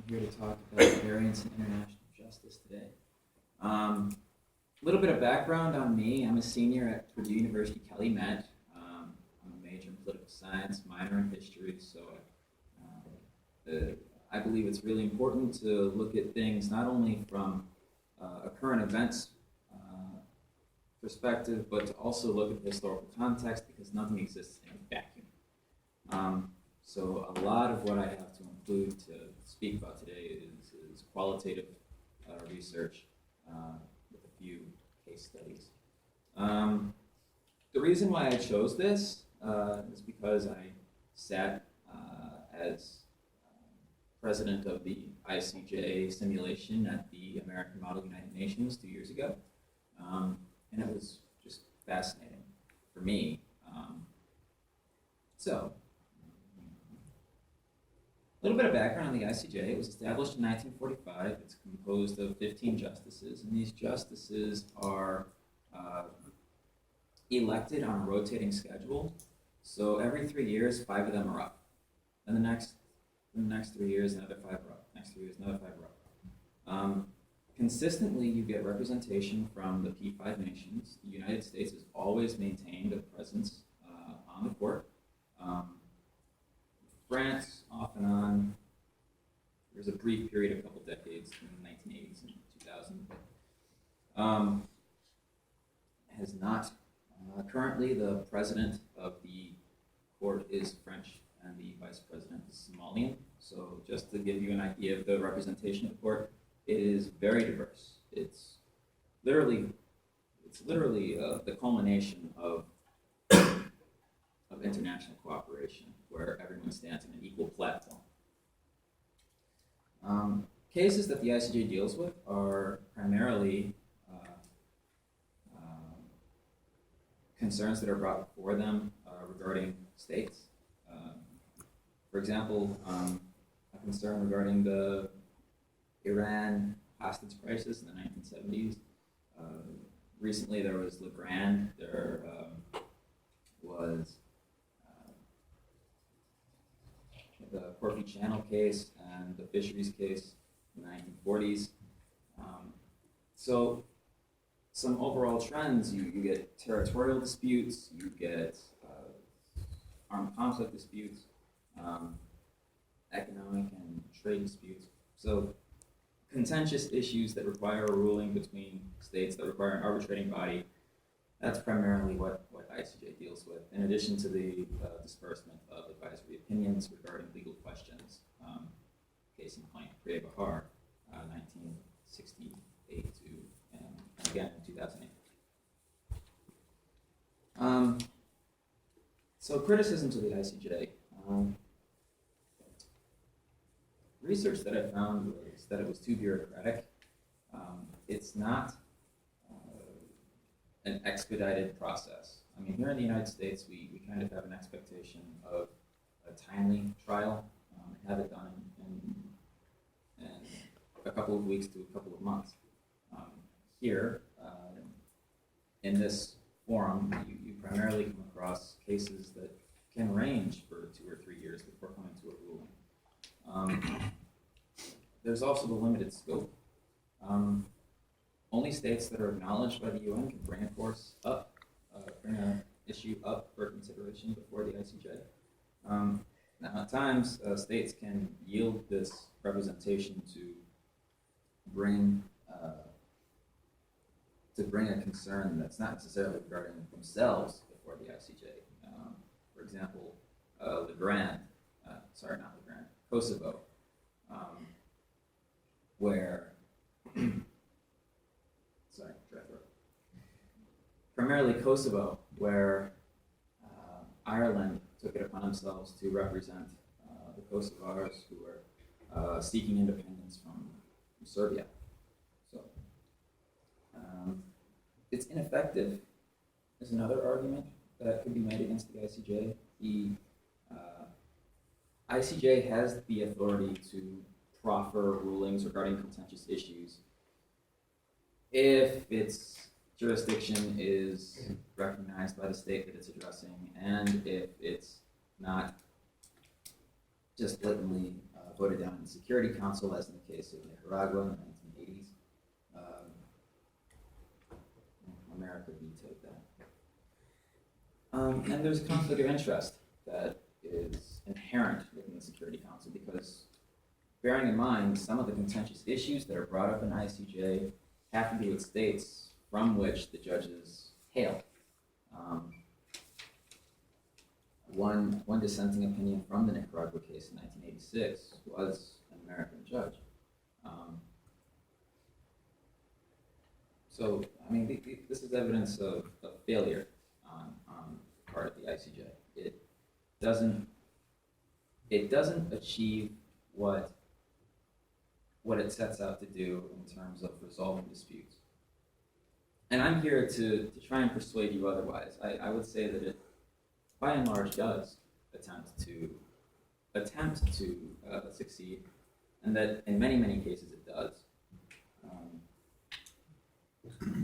here to talk about variance in international justice today. A little bit of background on me. I'm a senior at Purdue University Kelley Med. I'm a major in political science, minor in history, so I believe it's really important to look at things not only from a current events perspective, but to also look at the historical context, because nothing exists in a vacuum. So a lot of what I have to include to speak about today is qualitative research with a few case studies. The reason why I chose this is because I sat as president of the ICJ simulation at the American Model United Nations 2 years ago, and it was just fascinating for me. A little bit of background on the ICJ. It was established in 1945. It's composed of 15 justices, and these justices are elected on a rotating schedule. So every 3 years, 5 of them are up. And the next 3 years, another 5 are up. Next 3 years, another 5 are up. Consistently, you get representation from the P5 nations. The United States has always maintained a presence on the court. France, off and on. There was a brief period, a couple decades in the 1980s and 2000, but has not. Currently, the president of the court is French, and the vice president is Somalian. So, just to give you an idea of the representation of the court, it is very diverse. It's literally the culmination of international cooperation, where everyone stands on an equal platform. Cases that the ICJ deals with are primarily concerns that are brought before them regarding states. For example, a concern regarding the Iran hostage crisis in the 1970s. Recently, there was Legrand. There was the Corky Channel case and the fisheries case in the 1940s. So some overall trends, you get territorial disputes, you get armed conflict disputes, economic and trade disputes. So contentious issues that require a ruling between states, that require an arbitrating body, that's primarily what ICJ deals with, in addition to the disbursement of advisory opinions regarding legal questions. Case in point, Priya Bahar, 1968 to, and again in 2008. So criticisms of the ICJ. Research that I found was that it was too bureaucratic. It's not an expedited process. I mean, here in the United States, we kind of have an expectation of a timely trial, have it done in a couple of weeks to a couple of months. Here, in this forum, you primarily come across cases that can range for 2 or 3 years before coming to a ruling. There's also the limited scope. Only states that are acknowledged by the UN can bring an issue up for consideration before the ICJ. Now, at times, states can yield this representation to bring a concern that's not necessarily regarding themselves before the ICJ. For example, Kosovo, where primarily Kosovo, where Ireland took it upon themselves to represent the Kosovars who were seeking independence from Serbia. So it's ineffective is another argument that could be made against the ICJ. The ICJ has the authority to proffer rulings regarding contentious issues if its jurisdiction is recognized by the state that it's addressing, and if it's not just blatantly voted down in the Security Council, as in the case of Nicaragua in the 1980s. America vetoed that. And there's a conflict of interest that is inherent within the Security Council because, bearing in mind some of the contentious issues that are brought up in ICJ have to do with states from which the judges hail. One dissenting opinion from the Nicaragua case in 1986 was an American judge. So, I mean, this is evidence of failure on the part of the ICJ. It doesn't achieve what it sets out to do in terms of resolving disputes. And I'm here to try and persuade you otherwise. I would say that it, by and large, does attempt to succeed, and that in many, many cases it does.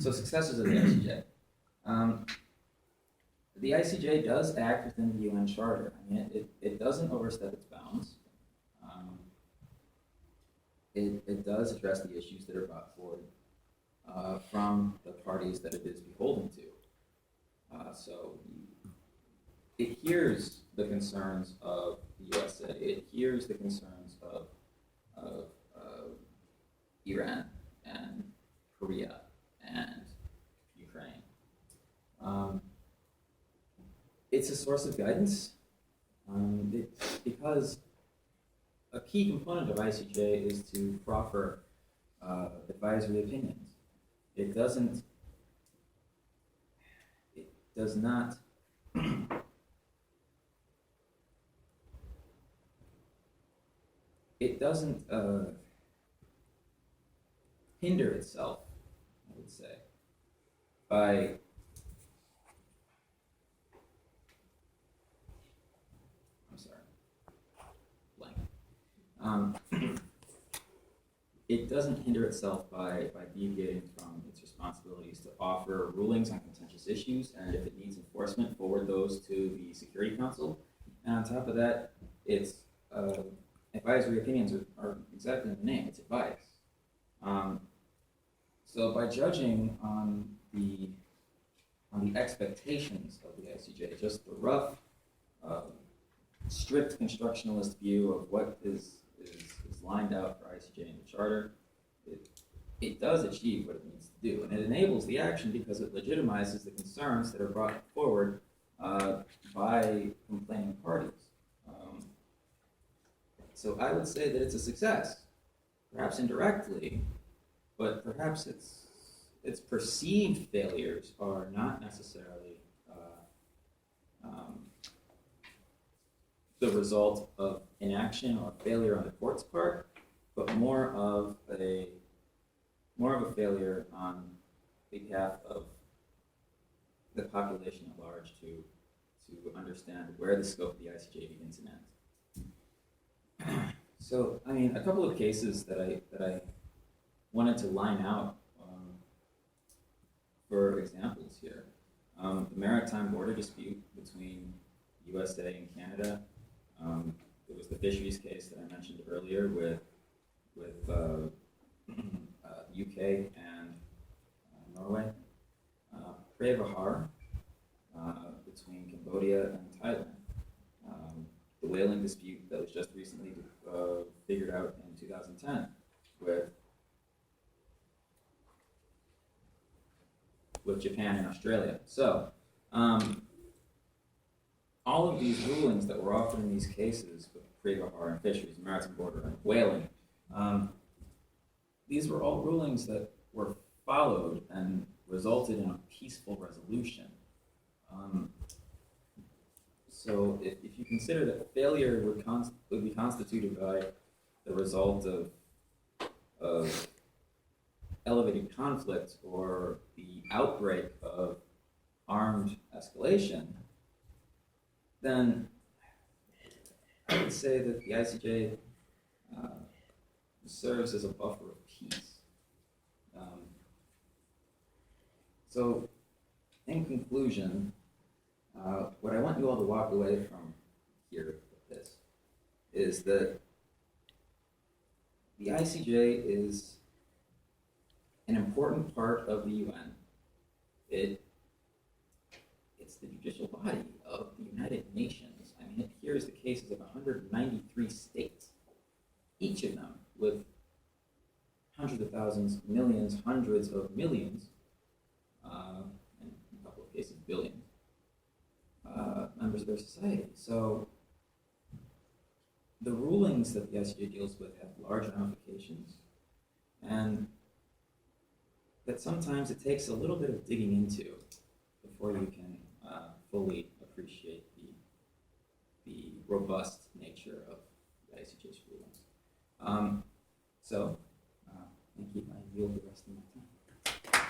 So successors of the ICJ. The ICJ does act within the UN Charter. I mean, it doesn't overstep its bounds. It does address the issues that are brought forward from the parties that it is beholden to. So it hears the concerns of the USA. It hears the concerns of Iran and Korea and Ukraine. It's a source of guidance because a key component of ICJ is to proffer advisory opinions. It does not it doesn't hinder itself, I would say, by it doesn't hinder itself by deviating from its responsibilities to offer rulings on contentious issues, and if it needs enforcement, forward those to the Security Council. And on top of that, its advisory opinions are exactly in the name, it's advice. So by judging on the expectations of the ICJ, just the rough, strict constructionalist view of what is lined out for ICJ in the Charter, it does achieve what it needs to do. And it enables the action because it legitimizes the concerns that are brought forward by complaining parties. So I would say that it's a success, perhaps indirectly, but perhaps its perceived failures are not necessarily the result of inaction or failure on the court's part, but more of a failure on behalf of the population at large to understand where the scope of the ICJ begins and ends. So, I mean, a couple of cases that I wanted to line out for examples here. The maritime border dispute between USA and Canada. It was the fisheries case that I mentioned earlier with UK and Norway. Prevahar between Cambodia and Thailand. The whaling dispute that was just recently figured out in 2010 with Japan and Australia. So, all of these rulings that were offered in these cases with Prevahar and fisheries, maritime border, and whaling, these were all rulings that were followed and resulted in a peaceful resolution. So if you consider that failure would be constituted by the result of elevated conflict or the outbreak of armed escalation, then I would say that the ICJ serves as a buffer of peace. So, in conclusion, what I want you all to walk away from here with this is that the ICJ is an important part of the UN. It's the judicial body of the United Nations. I mean, it hears the cases of 193 states, each of them with hundreds of thousands, millions, hundreds of millions, and in a couple of cases, billions, members of their society. So the rulings that the ICJ deals with have large ramifications, and that sometimes it takes a little bit of digging into before you can fully appreciate the robust nature of the ICJ's rulings. So, thank you. I yield the